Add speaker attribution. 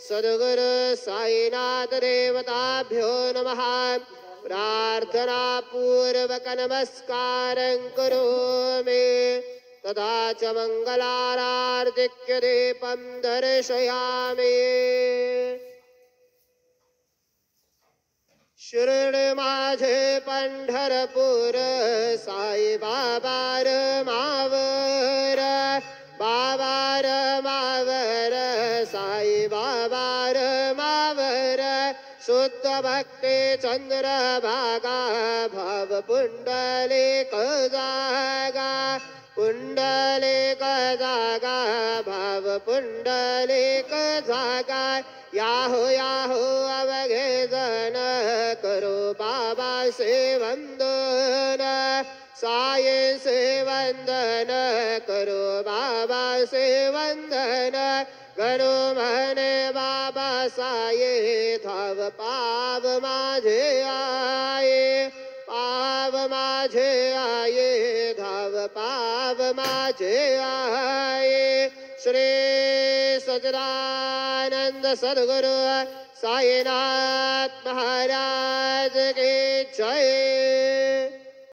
Speaker 1: सद्गुरु साईनाथ देवताभ्यो नमः। प्रार्थना पूर्वक नमस्कारं करोमि। तथा च मंगलारार्तिक्य दीपं दर्शयामि। शिर्ड माझे पंढरपूर साई बाबार मावर, बाबार मावर साई बाबार मावर। शुद्ध भक्ती चंद्रभागा भाव पुंडलिक जागा, पुंडलिक जागा भाव पुंडलिक जागा। याहो याहो अवघे जन करो बाबा से वंदन, साये से वंदन करो बाबा से वंदन। करो म्हणे बाबा साये धाव पाव माझे आये, पाव माझे आये धाव पाव माझे आये। श्री सच्चिदानंद सद्गुरु साईनाथ महाराज की जय।